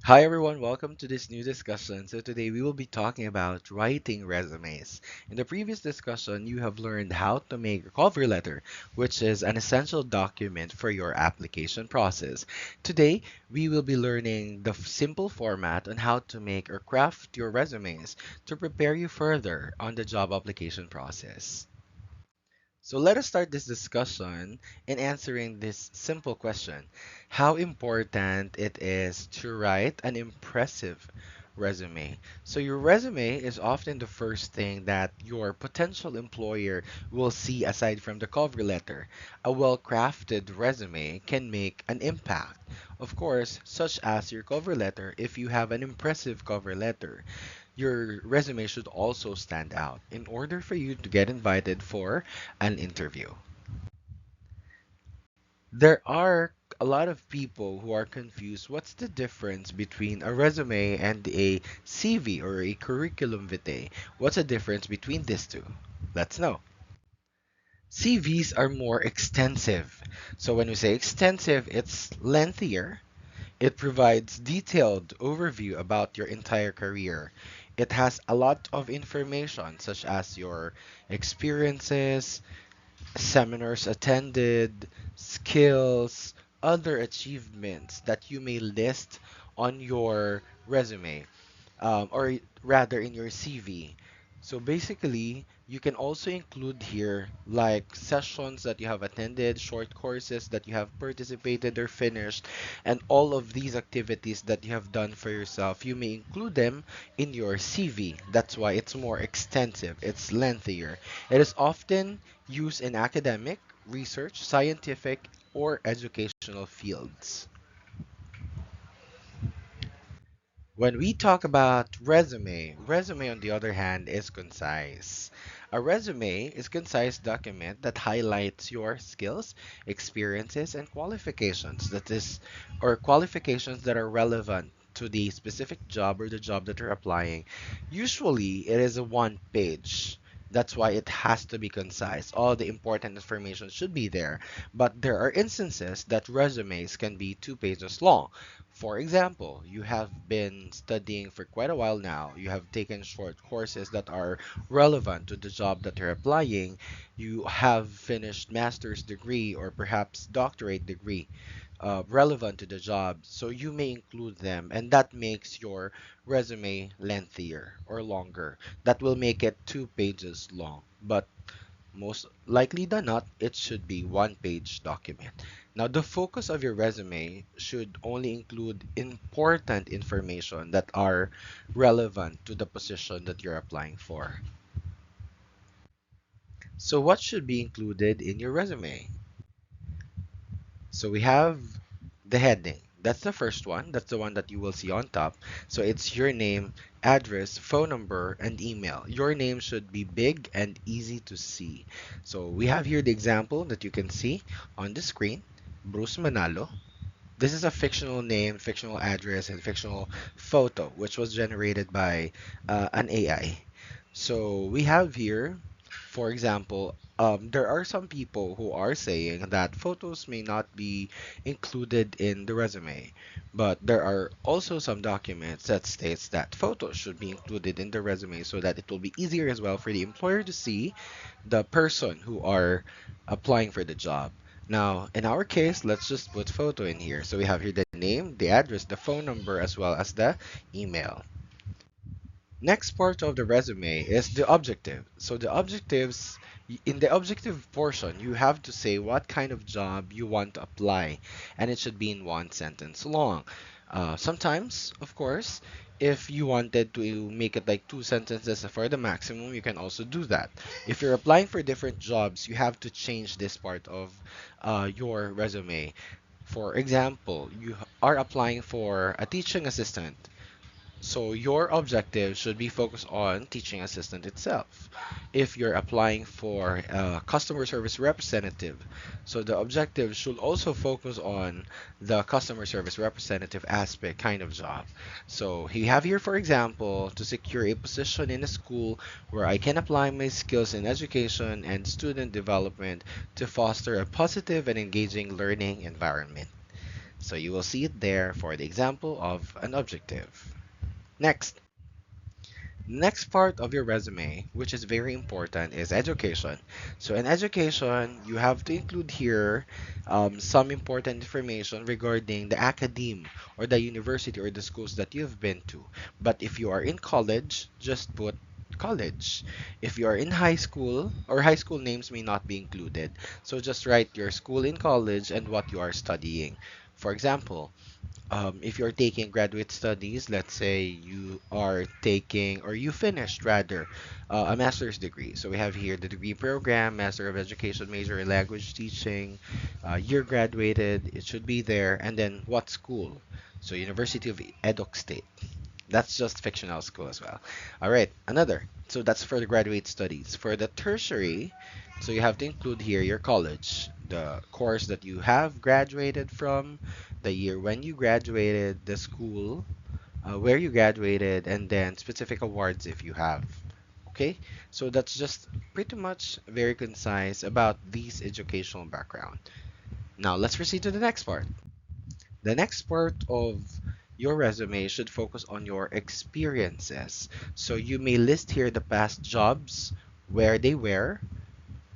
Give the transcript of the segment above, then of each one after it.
Hi everyone, welcome to this new discussion. So today we will be talking about writing resumes. In the previous discussion, you have learned how to make a cover letter, which is an essential document for your application process. Today, we will be learning the simple format on how to make or craft your resumes to prepare you further on the job application process. So let us start this discussion in answering this simple question: how important it is to write an impressive resume. So your resume is often the first thing that your potential employer will see aside from the cover letter. A well-crafted resume can make an impact. Of course, such as your cover letter, if you have an impressive cover letter, your resume should also stand out in order for you to get invited for an interview. There are a lot of people who are confused. What's the difference between a resume and a CV or a curriculum vitae? What's the difference between these two? Let's know. CVs are more extensive. So when we say extensive, it's lengthier. It provides detailed overview about your entire career. It has a lot of information such as your experiences, seminars attended, skills, other achievements that you may list on your resume, or rather in your CV. So basically, you can also include here like sessions that you have attended, short courses that you have participated or finished, and all of these activities that you have done for yourself. You may include them in your CV. That's why it's more extensive, it's lengthier. It is often used in academic, research, scientific, or educational fields. When we talk about resume on the other hand is concise. A resume is a concise document that highlights your skills, experiences, and qualifications or qualifications that are relevant to the specific job or the job that you're applying. Usually, it is a one page. That's why it has to be concise. All the important information should be there. But there are instances that resumes can be 2 pages long. For example, you have been studying for quite a while now. You have taken short courses that are relevant to the job that you're applying. You have finished master's degree or perhaps doctorate degree relevant to the job. So you may include them, and that makes your resume lengthier or longer. That will make it 2 pages long. But most likely than not, it should be one-page document. Now, the focus of your resume should only include important information that are relevant to the position that you're applying for. So what should be included in your resume? So we have the heading. That's the first one. That's the one that you will see on top. So it's your name, address, phone number, and email. Your name should be big and easy to see. So we have here the example that you can see on the screen. Bruce Manalo. This is a fictional name, fictional address, and fictional photo, which was generated by an AI. So we have here, for example, there are some people who are saying that photos may not be included in the resume, but there are also some documents that states that photos should be included in the resume so that it will be easier as well for the employer to see the person who are applying for the job. Now, in our case, let's just put photo in here. So we have here the name, the address, the phone number, as well as the email. Next part of the resume is the objective. So in the objective portion, you have to say what kind of job you want to apply, and it should be in one sentence long. Sometimes, of course, if you wanted to make it like 2 sentences for the maximum, you can also do that. If you're applying for different jobs, you have to change this part of your resume. For example, you are applying for a teaching assistant. So your objective should be focused on teaching assistant itself. If you're applying for a customer service representative, so the objective should also focus on the customer service representative aspect kind of job. So you have here, for example, to secure a position in a school where I can apply my skills in education and student development to foster a positive and engaging learning environment. So you will see it there for the example of an objective. Next, next part of your resume, which is very important, is education. So in education, you have to include here some important information regarding the academe or the university or the schools that you've been to. But if you are in college, just put college. If you are in high school, or high school names may not be included, so just write your school in college and what you are studying. For example, if you're taking graduate studies, let's say you are taking, or you finished rather, a master's degree. So we have here the degree program, Master of Education, major in language teaching, year graduated, it should be there, and then what school. So University of Edo State. That's just fictional school as well. All right, another. So that's for the graduate studies. For the tertiary, so you have to include here your college, the course that you have graduated from, the year when you graduated, the school, where you graduated, and then specific awards if you have. Okay, so that's just pretty much very concise about these educational background. Now let's proceed to the next part. The next part of your resume should focus on your experiences. So you may list here the past jobs, where they were,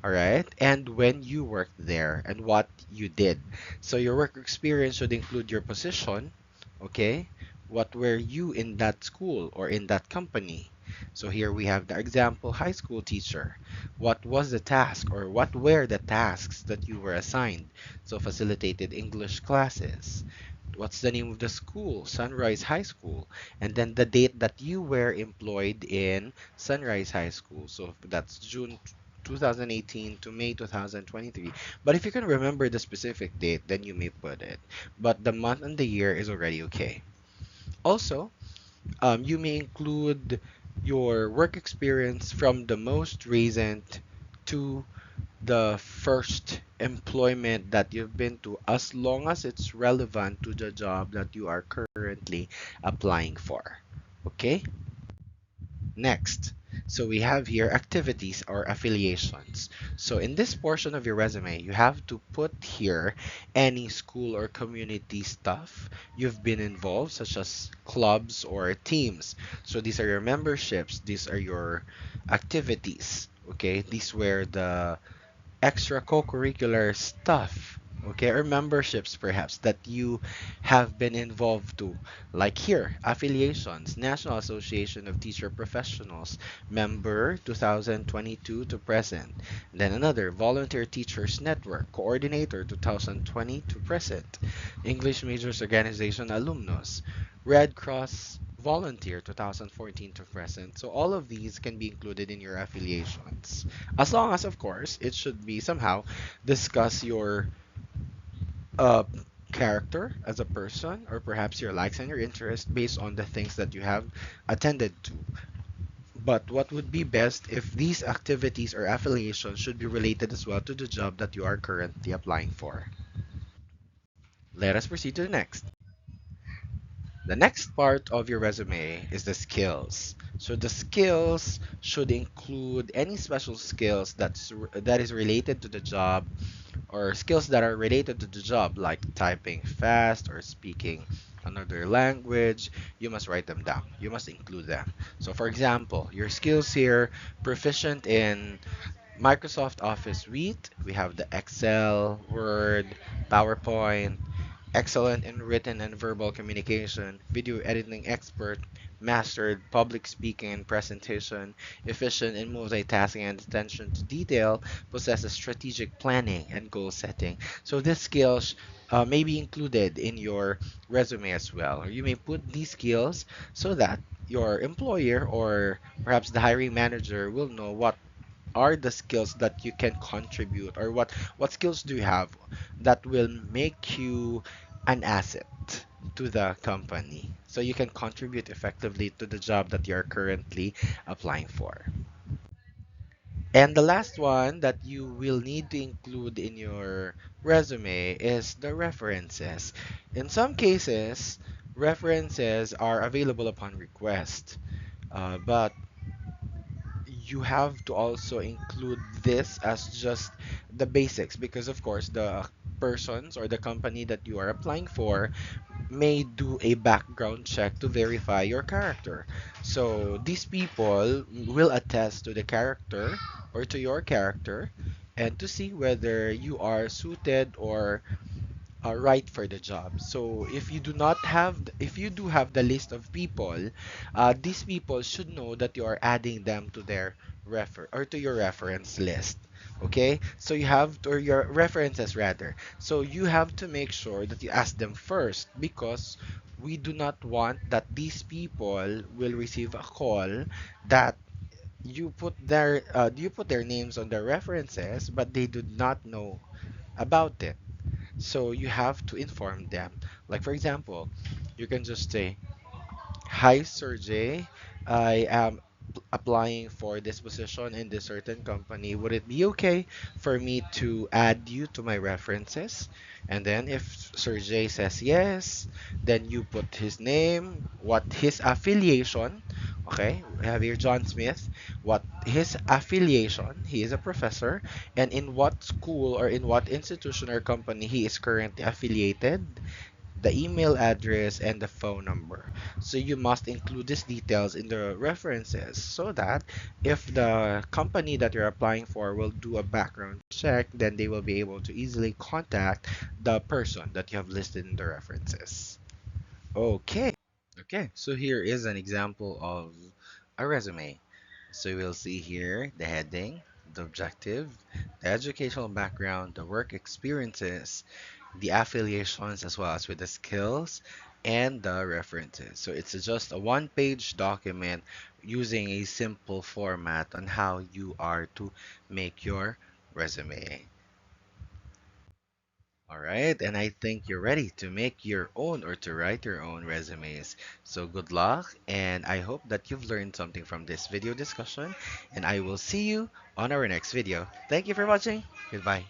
all right, and when you worked there and what you did. So your work experience should include your position, okay? What were you in that school or in that company? So here we have the example high school teacher. What was the task or what were the tasks that you were assigned? So facilitated English classes. What's the name of the school? Sunrise High School. And then the date that you were employed in Sunrise High School. So that's June 2018 to May 2023. But if you can remember the specific date, then you may put it. But the month and the year is already okay. Also, you may include your work experience from the most recent to the first employment that you've been to, as long as it's relevant to the job that you are currently applying for. Okay? Next, so we have here activities or affiliations. So in this portion of your resume, you have to put here any school or community stuff you've been involved, such as clubs or teams. So these are your memberships, these are your activities. Okay, these were the extra co-curricular stuff, okay, or memberships perhaps that you have been involved to, like here affiliations, National Association of Teacher Professionals, member 2022 to present. Then another volunteer teachers network coordinator 2020 to present, English majors organization alumnus, Red Cross volunteer 2014 to present. So all of these can be included in your affiliations, as long as, of course, it should be somehow discuss your uh, character as a person, or perhaps your likes and your interests based on the things that you have attended to. But what would be best if these activities or affiliations should be related as well to the job that you are currently applying for? Let us proceed to the next. The next part of your resume is the skills. So the skills should include any special skills that is related to the job, or skills that are related to the job, like typing fast or speaking another language. You must write them down. You must include them. So for example, your skills here: proficient in Microsoft Office Suite. We have the Excel, Word, PowerPoint. Excellent in written and verbal communication, video editing expert, mastered public speaking and presentation, efficient in multitasking and attention to detail, possesses strategic planning and goal setting. So these skills may be included in your resume as well. Or you may put these skills so that your employer or perhaps the hiring manager will know what are the skills that you can contribute, or what skills do you have that will make you an asset to the company, so you can contribute effectively to the job that you're currently applying for. And the last one that you will need to include in your resume is the references. In some cases, references are available upon request, but you have to also include this as just the basics, because of course the persons or the company that you are applying for may do a background check to verify your character. So these people will attest to the character or to your character and to see whether you are suited or right for the job. So if you do not have, if you do have the list of people, these people should know that you are adding them to their refer or to your reference list. Okay, so you have or your references rather. So you have to make sure that you ask them first because we do not want that these people will receive a call that you put their names on their references, but they do not know about it. So you have to inform them. Like for example, you can just say, "Hi, Sir J. I am applying for this position in this certain company. Would it be okay for me to add you to my references?" And then if Sir J says yes, then you put his name, what his affiliation. Okay, we have here John Smith. What his affiliation? He is a professor, and in what school or in what institution or company he is currently affiliated, the email address, and the phone number. So you must include these details in the references so that if the company that you're applying for will do a background check, then they will be able to easily contact the person that you have listed in the references. Okay. Okay, so here is an example of a resume. So we'll see here the heading, the objective, the educational background, the work experiences, the affiliations as well as with the skills and the references. So it's just a one-page document using a simple format on how you are to make your resume. All right, and I think you're ready to make your own or to write your own resumes. So good luck, and I hope that you've learned something from this video discussion, and I will see you on our next video. Thank you for watching. Goodbye.